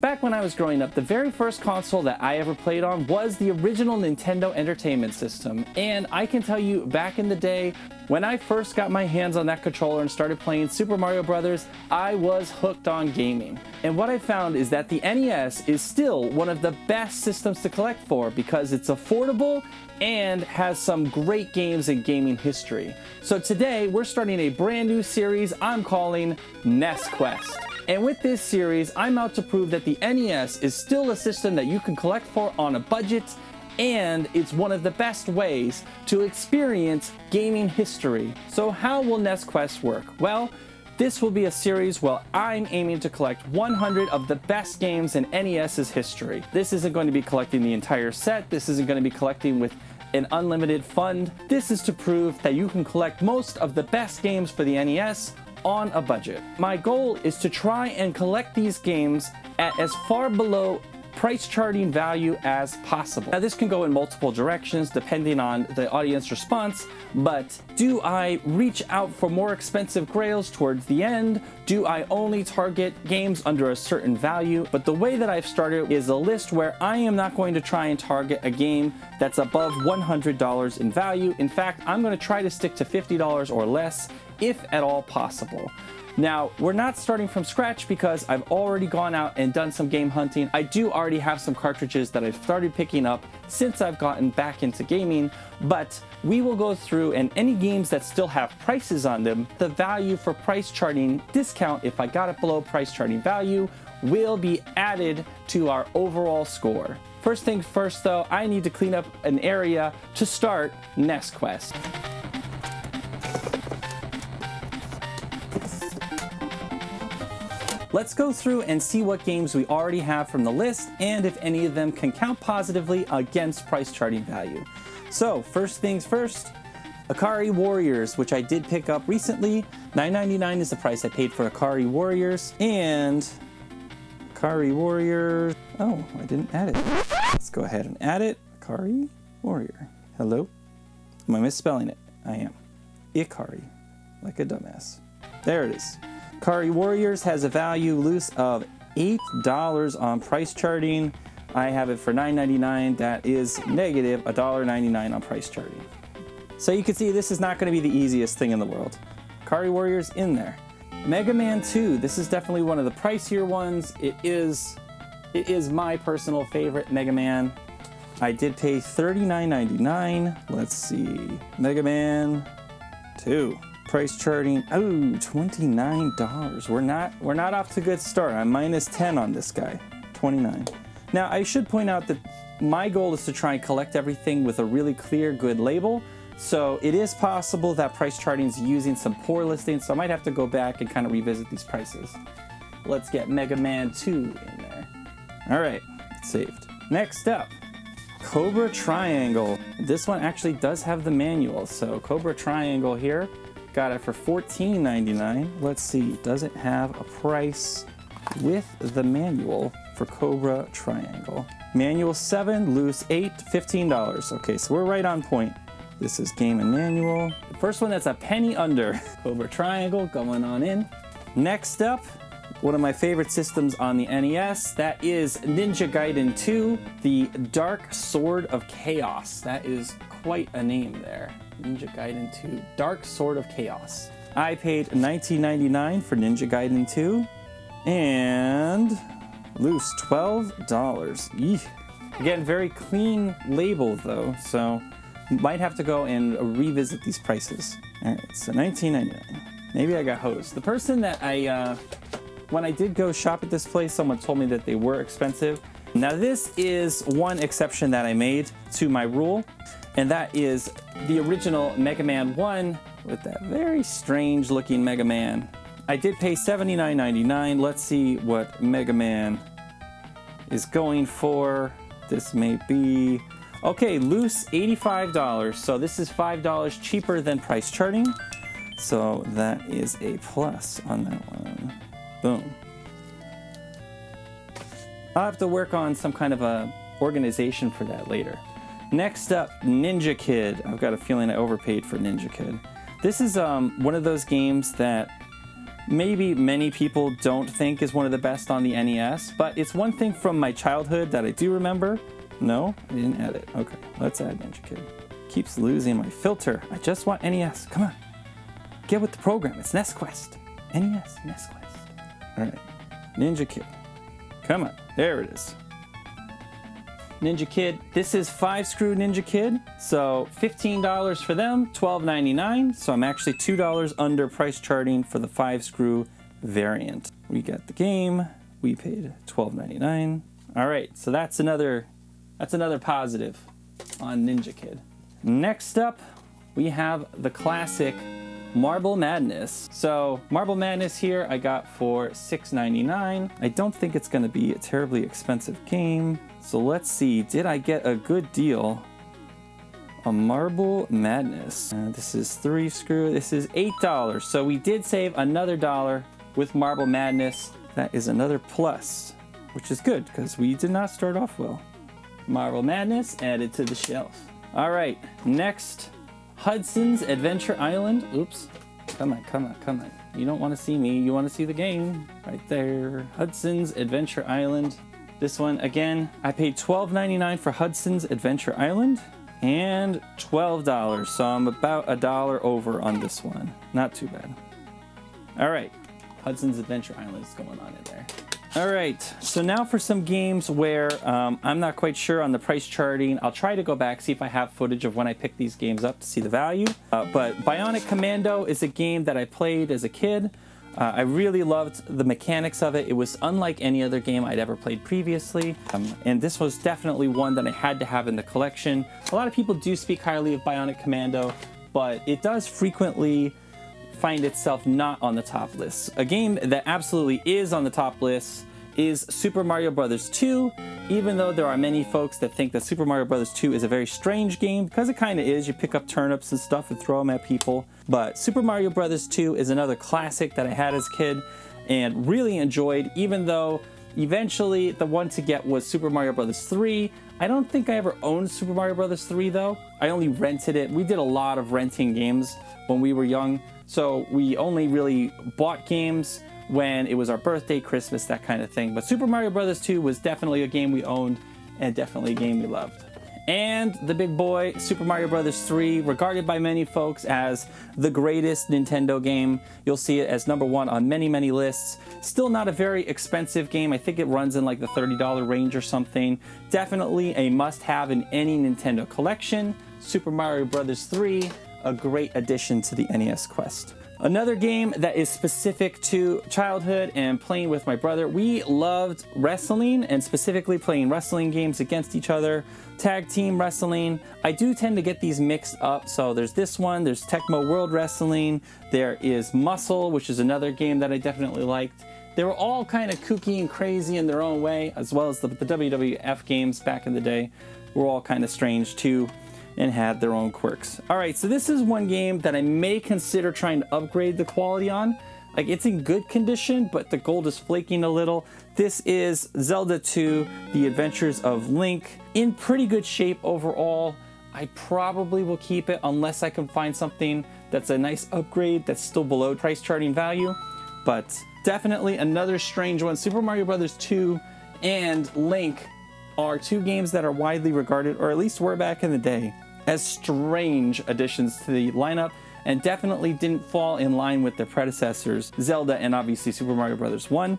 Back when I was growing up, the very first console that I ever played on was the original Nintendo Entertainment System. And I can tell you, back in the day, when I first got my hands on that controller and started playing Super Mario Bros., I was hooked on gaming. And what I found is that the NES is still one of the best systems to collect for because it's affordable and has some great games in gaming history. So today, we're starting a brand new series I'm calling NES Quest. And with this series, I'm out to prove that the NES is still a system that you can collect for on a budget, and it's one of the best ways to experience gaming history. So how will NES Quest work? Well, this will be a series where I'm aiming to collect 100 of the best games in NES's history. This isn't going to be collecting the entire set. This isn't going to be collecting with an unlimited fund. This is to prove that you can collect most of the best games for the NES on a budget. My goal is to try and collect these games at as far below price charting value as possible. Now this can go in multiple directions depending on the audience response, but do I reach out for more expensive grails towards the end? Do I only target games under a certain value? But the way that I've started is a list where I am not going to try and target a game that's above $100 in value. In fact, I'm going to try to stick to $50 or less, if at all possible. Now, we're not starting from scratch because I've already gone out and done some game hunting. I do already have some cartridges that I've started picking up since I've gotten back into gaming, but we will go through, and any games that still have prices on them, the value for price charting discount, if I got it below price charting value, will be added to our overall score. First things first though, I need to clean up an area to start NES Quest. Let's go through and see what games we already have from the list and if any of them can count positively against price charting value. So first things first, Ikari Warriors, which I did pick up recently. $9.99 is the price I paid for Ikari Warriors, and Ikari Warriors, oh, I didn't add it. Let's go ahead and add it. Ikari Warrior. Hello? Am I misspelling it? I am. Ikari, like a dumbass. There it is. Ikari Warriors has a value loose of $8 on price charting. I have it for $9.99. That is negative $1.99 on price charting. So you can see this is not going to be the easiest thing in the world. Ikari Warriors in there. Mega Man 2. This is definitely one of the pricier ones. It is my personal favorite Mega Man. I did pay $39.99. Let's see. Mega Man 2. Price charting, oh, $29. We're not off to a good start. I'm minus 10 on this guy, 29. Now I should point out that my goal is to try and collect everything with a really clear, good label. So it is possible that price charting is using some poor listings, so I might have to go back and kind of revisit these prices. Let's get Mega Man 2 in there. All right, it's saved. Next up, Cobra Triangle. This one actually does have the manual, so Cobra Triangle here. Got it for $14.99. Let's see, does it have a price with the manual for Cobra Triangle? Manual 7, loose 8, $15. Okay, so we're right on point. This is game and manual. The first one that's a penny under. Cobra Triangle going on in. Next up, one of my favorite systems on the NES, that is Ninja Gaiden 2, the Dark Sword of Chaos. That is quite a name there. Ninja Gaiden 2, Dark Sword of Chaos. I paid $19.99 for Ninja Gaiden 2, and loose $12. Eesh. Again, very clean label though, so might have to go and revisit these prices. All right, so $19.99. Maybe I got hosed. The person that when I did go shop at this place, someone told me that they were expensive. Now this is one exception that I made to my rule, and that is the original Mega Man 1 with that very strange looking Mega Man. I did pay $79.99. Let's see what Mega Man is going for. This may be, okay, loose $85. So this is $5 cheaper than price charting. So that is a plus on that one. Boom. I'll have to work on some kind of a organization for that later. Next up, Ninja Kid. I've got a feeling I overpaid for Ninja Kid. This is one of those games that maybe many people don't think is one of the best on the NES, but it's one thing from my childhood that I do remember. No, I didn't add it. Okay, let's add Ninja Kid. Keeps losing my filter. I just want NES. Come on. Get with the program. It's NES Quest. NES Quest. All right. Ninja Kid. Come on. There it is. Ninja Kid. This is 5-screw Ninja Kid. So $15 for them, $12.99. So I'm actually $2 under price charting for the 5-screw variant. We got the game. We paid $12.99. All right. So that's another positive on Ninja Kid. Next up, we have the classic Marble Madness. So Marble Madness here I got for $6.99. I don't think it's going to be a terribly expensive game. So let's see, did I get a good deal on Marble Madness? This is 3-screw, this is $8. So we did save another $1 with Marble Madness. That is another plus, which is good because we did not start off well. Marble Madness added to the shelf. All right, next, Hudson's Adventure Island. Oops, come on. You don't want to see me, you want to see the game. Right there, Hudson's Adventure Island. This one, again, I paid $12.99 for Hudson's Adventure Island and $12, so I'm about $1 over on this one. Not too bad. All right, Hudson's Adventure Island is going on in there. All right, so now for some games where I'm not quite sure on the price charting. I'll try to go back, see if I have footage of when I picked these games up to see the value. But Bionic Commando is a game that I played as a kid. I really loved the mechanics of it. It was unlike any other game I'd ever played previously. And this was definitely one that I had to have in the collection. A lot of people do speak highly of Bionic Commando, but it does frequently find itself not on the top list. A game that absolutely is on the top list is Super Mario Bros. 2, even though there are many folks that think that Super Mario Bros. 2 is a very strange game, because it kind of is. You pick up turnips and stuff and throw them at people. But Super Mario Bros. 2 is another classic that I had as a kid and really enjoyed, even though eventually the one to get was Super Mario Bros. 3. I don't think I ever owned Super Mario Bros. 3 though. I only rented it. We did a lot of renting games when we were young, so we only really bought games when it was our birthday, Christmas, that kind of thing. But Super Mario Bros. 2 was definitely a game we owned and definitely a game we loved. And the big boy, Super Mario Bros. 3, regarded by many folks as the greatest Nintendo game. You'll see it as #1 on many, many lists. Still not a very expensive game. I think it runs in like the $30 range or something. Definitely a must-have in any Nintendo collection. Super Mario Bros. 3, a great addition to the NES Quest. Another game that is specific to childhood and playing with my brother. We loved wrestling, and specifically playing wrestling games against each other. Tag team wrestling. I do tend to get these mixed up. So there's this one, there's Tecmo World Wrestling, there is Muscle, which is another game that I definitely liked. They were all kind of kooky and crazy in their own way, as well as the WWF games back in the day were all kind of strange too, and had their own quirks. All right, so this is one game that I may consider trying to upgrade the quality on. Like, it's in good condition, but the gold is flaking a little. This is Zelda 2, The Adventures of Link. In pretty good shape overall. I probably will keep it unless I can find something that's a nice upgrade that's still below price charting value. But definitely another strange one. Super Mario Bros. 2 and Link are two games that are widely regarded, or at least were back in the day, as strange additions to the lineup, and definitely didn't fall in line with their predecessors, Zelda and obviously Super Mario Bros. 1.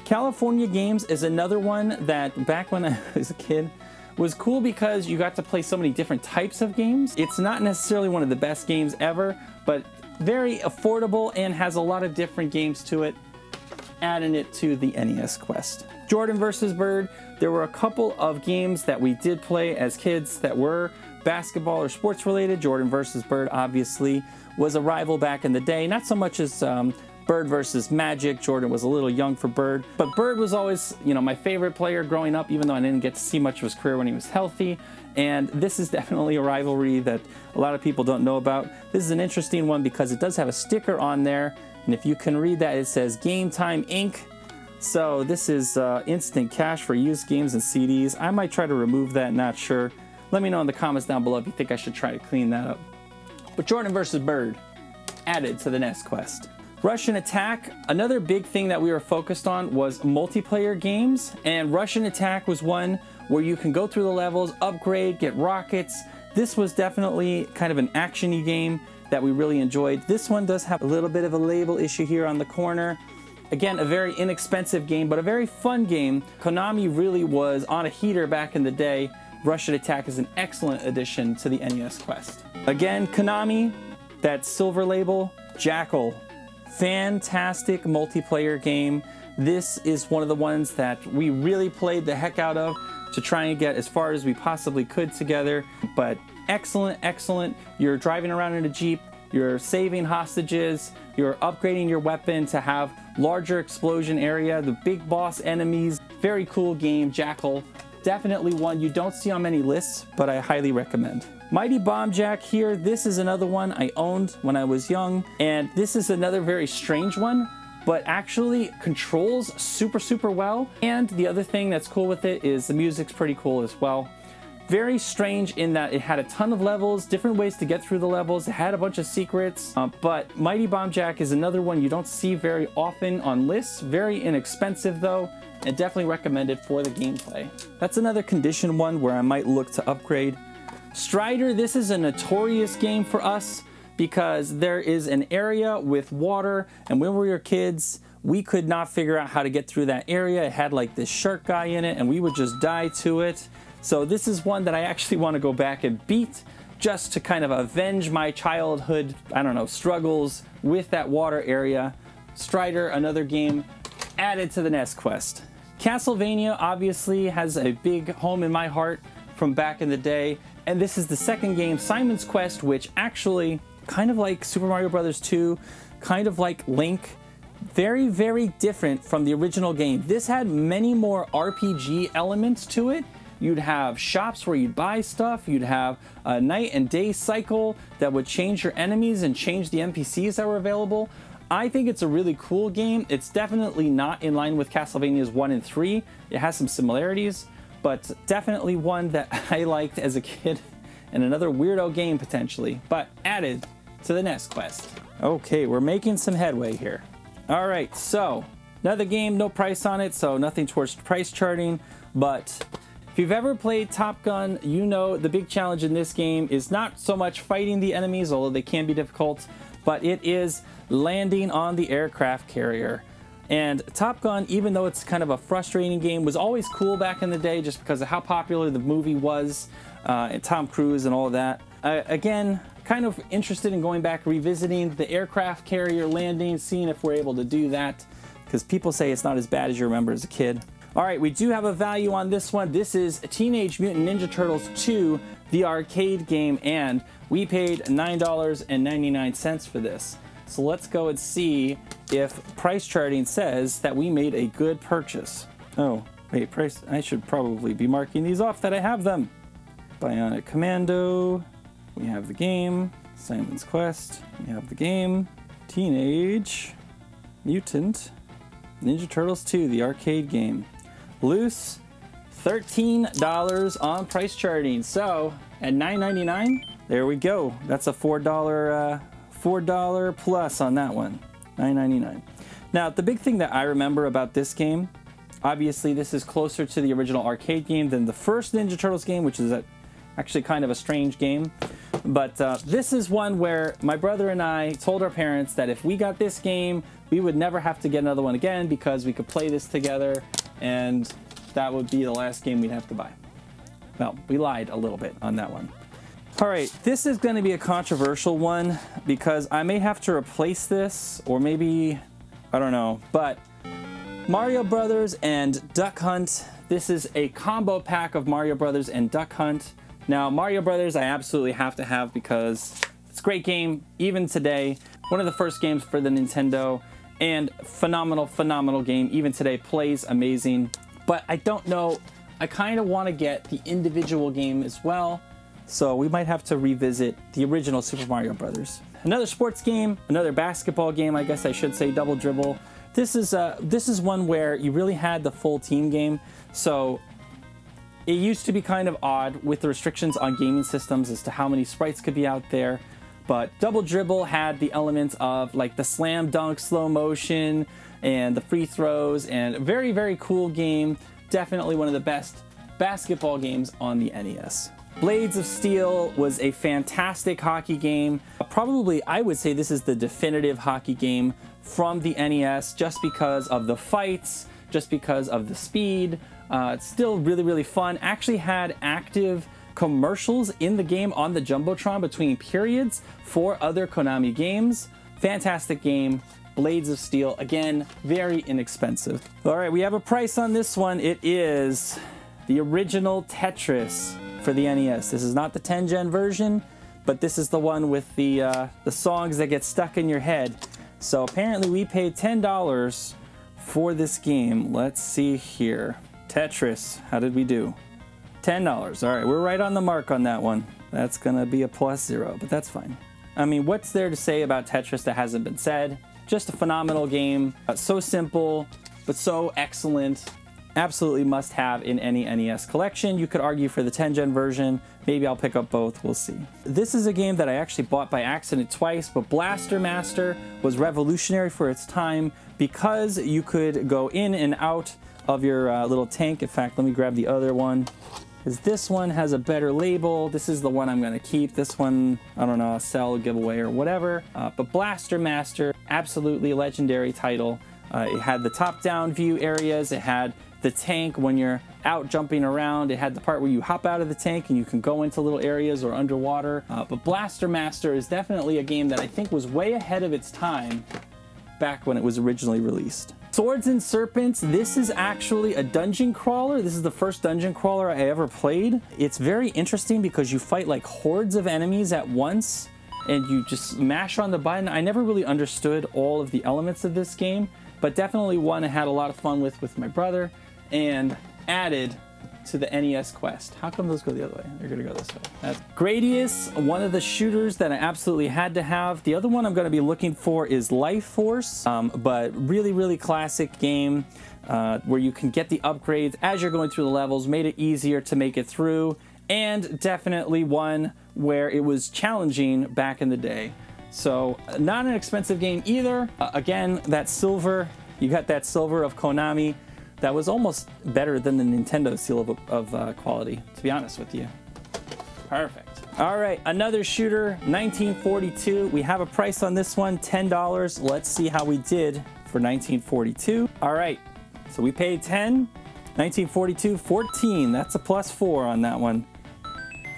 California Games is another one that back when I was a kid was cool because you got to play so many different types of games. It's not necessarily one of the best games ever, but very affordable and has a lot of different games to it, adding it to the NES Quest. Jordan vs. Bird. There were a couple of games that we did play as kids that were basketball or sports related. Jordan vs. Bird obviously was a rival back in the day, not so much as Bird versus Magic. Jordan was a little young for Bird, but Bird was always, you know, my favorite player growing up, even though I didn't get to see much of his career when he was healthy. And this is definitely a rivalry that a lot of people don't know about. This is an interesting one because it does have a sticker on there, and if you can read that, it says Game Time Inc. So this is instant cash for used games and CDs. I might try to remove that, not sure. Let me know in the comments down below if you think I should try to clean that up. But Jordan vs. Bird, added to the NES Quest. Russian Attack, another big thing that we were focused on was multiplayer games, and Russian Attack was one where you can go through the levels, upgrade, get rockets. This was definitely kind of an action-y game that we really enjoyed. This one does have a little bit of a label issue here on the corner. Again, a very inexpensive game, but a very fun game. Konami really was on a heater back in the day. Russian Attack is an excellent addition to the NES Quest. Again, Konami, that silver label, Jackal. Fantastic multiplayer game. This is one of the ones that we really played the heck out of to try and get as far as we possibly could together. But excellent, excellent. You're driving around in a Jeep, you're saving hostages, you're upgrading your weapon to have larger explosion area, the big boss enemies. Very cool game, Jackal. Definitely one you don't see on many lists, but I highly recommend. Mighty Bomb Jack here, this is another one I owned when I was young, and this is another very strange one, but actually controls super well. And the other thing that's cool with it is the music's pretty cool as well. Very strange in that it had a ton of levels, different ways to get through the levels. It had a bunch of secrets, but Mighty Bomb Jack is another one you don't see very often on lists. Very inexpensive though, and definitely recommended for the gameplay. That's another condition one where I might look to upgrade. Strider, this is a notorious game for us because there is an area with water, and when we were kids, we could not figure out how to get through that area. It had like this shark guy in it, and we would just die to it. So this is one that I actually want to go back and beat just to kind of avenge my childhood, I don't know, struggles with that water area. Strider, another game added to the NES Quest. Castlevania obviously has a big home in my heart from back in the day. And this is the second game, Simon's Quest, which actually, kind of like Super Mario Bros. 2, kind of like Link, very different from the original game. This had many more RPG elements to it. You'd have shops where you'd buy stuff, you'd have a night and day cycle that would change your enemies and change the NPCs that were available. I think it's a really cool game. It's definitely not in line with Castlevania's 1 and 3. It has some similarities, but definitely one that I liked as a kid, and another weirdo game potentially, but added to the NES Quest. Okay, we're making some headway here. All right, so another game, no price on it, so nothing towards price charting, but if you've ever played Top Gun, you know the big challenge in this game is not so much fighting the enemies, although they can be difficult, but it is landing on the aircraft carrier. And Top Gun, even though it's kind of a frustrating game, was always cool back in the day just because of how popular the movie was, and Tom Cruise and all of that. Again, kind of interested in going back, revisiting the aircraft carrier landing, seeing if we're able to do that, because people say it's not as bad as you remember as a kid. All right, we do have a value on this one. This is Teenage Mutant Ninja Turtles 2, the arcade game, and we paid $9.99 for this. So let's go and see if price charting says that we made a good purchase. Oh, wait, price, I should probably be marking these off that I have them. Bionic Commando, we have the game. Simon's Quest, we have the game. Teenage Mutant Ninja Turtles 2, the arcade game. Loose, $13 on price charting. So at $9.99, there we go. That's a $4 plus on that one. $9.99. Now, the big thing that I remember about this game, obviously this is closer to the original arcade game than the first Ninja Turtles game, which is actually kind of a strange game. But this is one where my brother and I told our parents that if we got this game, we would never have to get another one again because we could play this together, and that would be the last game we'd have to buy. Well, we lied a little bit on that one. All right, this is going to be a controversial one because I may have to replace this, or maybe, I don't know, but Mario Brothers and Duck Hunt. This is a combo pack of Mario Brothers and Duck Hunt. Now, Mario Brothers I absolutely have to have because it's a great game, even today. One of the first games for the Nintendo, and phenomenal game. Even today, plays amazing. But I don't know, I kind of want to get the individual game as well. So we might have to revisit the original Super Mario Brothers. Another sports game, another basketball game, I guess I should say, Double Dribble. This is one where you really had the full team game. So it used to be kind of odd with the restrictions on gaming systems as to how many sprites could be out there. but Double Dribble had the elements of like the slam dunk slow motion and the free throws, and very, very cool game. Definitely one of the best basketball games on the NES. Blades of Steel was a fantastic hockey game. Probably, I would say this is the definitive hockey game from the NES, just because of the fights, just because of the speed. It's still really, really fun. Actually had active commercials in the game on the Jumbotron between periods for other Konami games. Fantastic game. Blades of Steel, again, very inexpensive. All right, we have a price on this one. It is the original Tetris for the NES. This is not the 10-gen version, but this is the one with the songs that get stuck in your head. So apparently we paid $10 for this game. Let's see here. Tetris, how did we do? $10. All right, we're right on the mark on that one. That's gonna be a +0, but that's fine. I mean, what's there to say about Tetris that hasn't been said? Just a phenomenal game. So simple, but so excellent. Absolutely must have in any NES collection. You could argue for the 10-gen version. Maybe I'll pick up both, we'll see. This is a game that I actually bought by accident twice, but Blaster Master was revolutionary for its time because you could go in and out of your little tank. In fact, let me grab the other one, because this one has a better label. This is the one I'm gonna keep. This one, I don't know, sell, give away, or whatever. But Blaster Master, absolutely legendary title. It had the top-down view areas. It had the tank when you're out jumping around. It had the part where you hop out of the tank and you can go into little areas or underwater. But Blaster Master is definitely a game that I think was way ahead of its time back when it was originally released. Swords and Serpents, this is actually a dungeon crawler. This is the first dungeon crawler I ever played. It's very interesting because you fight like hordes of enemies at once and you just mash on the button. I never really understood all of the elements of this game, but definitely one I had a lot of fun with my brother and added to the NES Quest. How come those go the other way? They're gonna go this way. That's Gradius, one of the shooters that I absolutely had to have. The other one I'm gonna be looking for is Life Force, but really, really classic game where you can get the upgrades as you're going through the levels, made it easier to make it through, and definitely one where it was challenging back in the day. So not an expensive game either. Again, that silver, you got that silver of Konami. That was almost better than the Nintendo seal of quality, to be honest with you. Perfect. All right, another shooter, 1942. We have a price on this one, $10. Let's see how we did for 1942. All right, so we paid 10, 1942, 14. That's a +4 on that one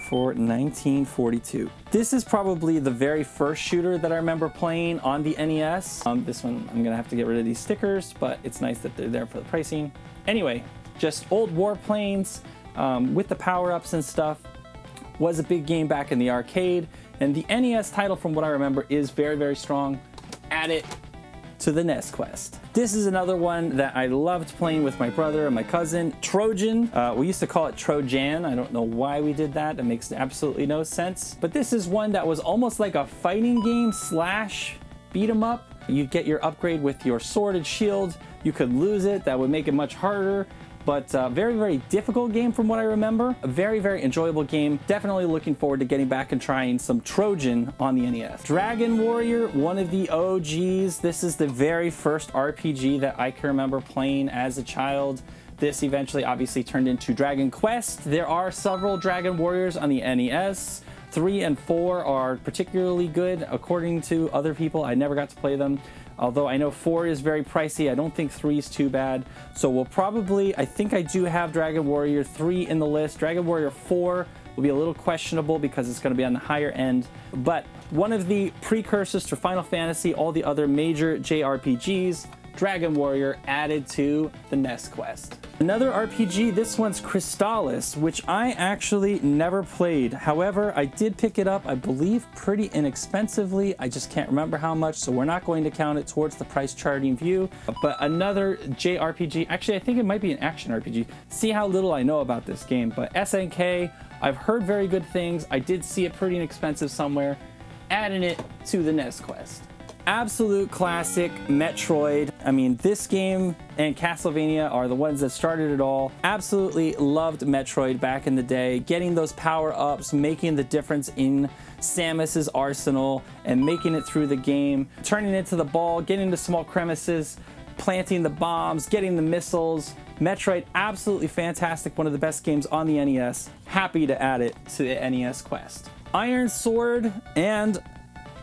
for 1942. This is probably the very first shooter that I remember playing on the NES. This one, I'm gonna have to get rid of these stickers, but it's nice that they're there for the pricing. Anyway, just old warplanes with the power-ups and stuff. Was a big game back in the arcade, and the NES title, from what I remember, is very, very strong. Add it to the NES Quest. This is another one that I loved playing with my brother and my cousin. Trojan. We used to call it Trojan. I don't know why we did that. It makes absolutely no sense. But this is one that was almost like a fighting game slash beat 'em up. You'd get your upgrade with your sword and shield. You could lose it. That would make it much harder. But very, very difficult game from what I remember. A very, very enjoyable game. Definitely looking forward to getting back and trying some Trojan on the NES. Dragon Warrior, one of the OGs. This is the very first RPG that I can remember playing as a child. This eventually obviously turned into Dragon Quest. There are several Dragon Warriors on the NES. 3 and 4 are particularly good according to other people. I never got to play them. Although I know 4 is very pricey, I don't think 3 is too bad. So we'll probably, I think I do have Dragon Warrior 3 in the list. Dragon Warrior 4 will be a little questionable because it's going to be on the higher end. But one of the precursors to Final Fantasy, all the other major JRPGs, Dragon Warrior added to the NES Quest. Another RPG, this one's Crystallis, which I actually never played. However, I did pick it up, I believe, pretty inexpensively. I just can't remember how much, so we're not going to count it towards the price charting view. But another JRPG, actually I think it might be an action RPG. See how little I know about this game, but SNK, I've heard very good things. I did see it pretty inexpensive somewhere. Adding it to the NES Quest. absolute classic Metroid. I mean, this game and Castlevania are the ones that started it all. Absolutely loved Metroid back in the day. Getting those power-ups, making the difference in Samus's arsenal, and making it through the game. Turning into the ball, getting into small crevices, planting the bombs, getting the missiles. Metroid, absolutely fantastic. One of the best games on the NES. Happy to add it to the NES Quest. Iron Sword, and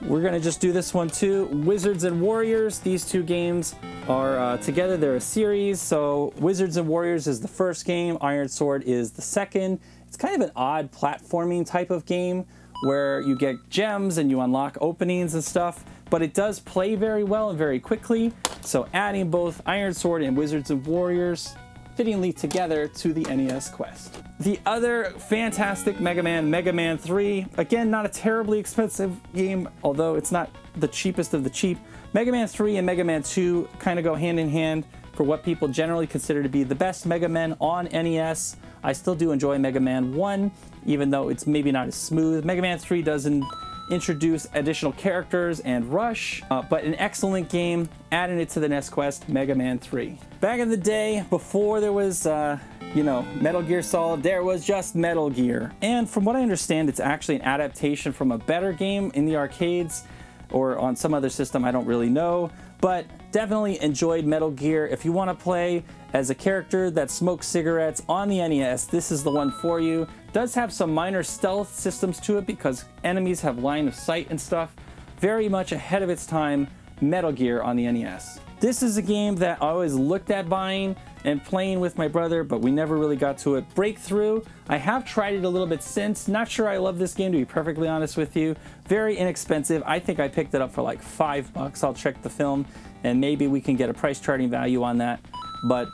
we're gonna just do this one too. Wizards and Warriors. These two games are together. They're a series. So Wizards and Warriors is the first game. Iron Sword is the second. It's kind of an odd platforming type of game where you get gems and you unlock openings and stuff, but it does play very well and very quickly. So adding both Iron Sword and Wizards and Warriors fittingly together to the NES Quest. The other fantastic Mega Man 3. Again, not a terribly expensive game, although it's not the cheapest of the cheap. Mega Man 3 and Mega Man 2 kind of go hand in hand for what people generally consider to be the best Mega Man on NES. I still do enjoy Mega Man 1, even though it's maybe not as smooth. Mega Man 3 doesn't introduce additional characters and Rush, but an excellent game. Adding it to the NES Quest, Mega Man 3. Back in the day, before there was, you know, Metal Gear Solid, there was just Metal Gear. And from what I understand, it's actually an adaptation from a better game in the arcades or on some other system, I don't really know. But definitely enjoyed Metal Gear. If you want to play as a character that smokes cigarettes on the NES, this is the one for you. Does have some minor stealth systems to it because enemies have line of sight and stuff. Very much ahead of its time, Metal Gear on the NES. This is a game that I always looked at buying and playing with my brother, but we never really got to it. Breakthrough, I have tried it a little bit since. Not sure I love this game, to be perfectly honest with you. Very inexpensive. I think I picked it up for like $5. I'll check the film and maybe we can get a price charting value on that. But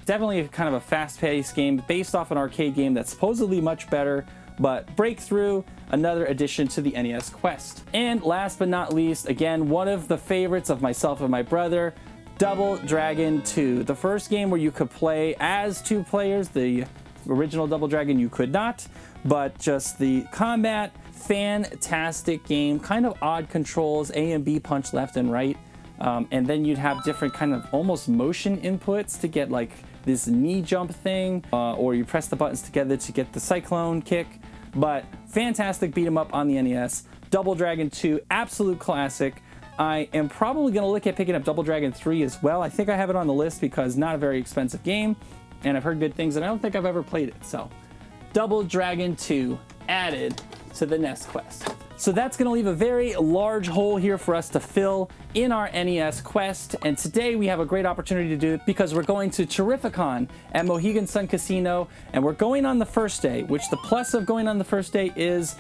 definitely kind of a fast-paced game based off an arcade game that's supposedly much better. But Breakthrough, another addition to the NES Quest. And last but not least, again, one of the favorites of myself and my brother, Double Dragon 2. The first game where you could play as two players. The original Double Dragon you could not, but just the combat, fantastic game. Kind of odd controls, A and B punch left and right. And then you'd have different kind of almost motion inputs to get like this knee jump thing, or you press the buttons together to get the cyclone kick. But fantastic beat 'em up on the NES. Double Dragon 2, absolute classic. I am probably going to look at picking up Double Dragon 3 as well. I think I have it on the list because not a very expensive game, and I've heard good things, and I don't think I've ever played it. So, Double Dragon 2 added to the NES Quest. So that's going to leave a very large hole here for us to fill in our NES Quest, and today we have a great opportunity to do it because we're going to Terrificon at Mohegan Sun Casino, and we're going on the first day, which the plus of going on the first day is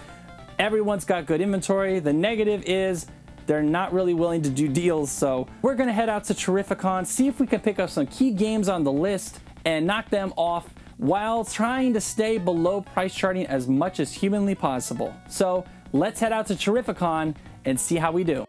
everyone's got good inventory. The negative is they're not really willing to do deals, so we're gonna head out to Terrificon, see if we can pick up some key games on the list and knock them off while trying to stay below price charting as much as humanly possible. So let's head out to Terrificon and see how we do.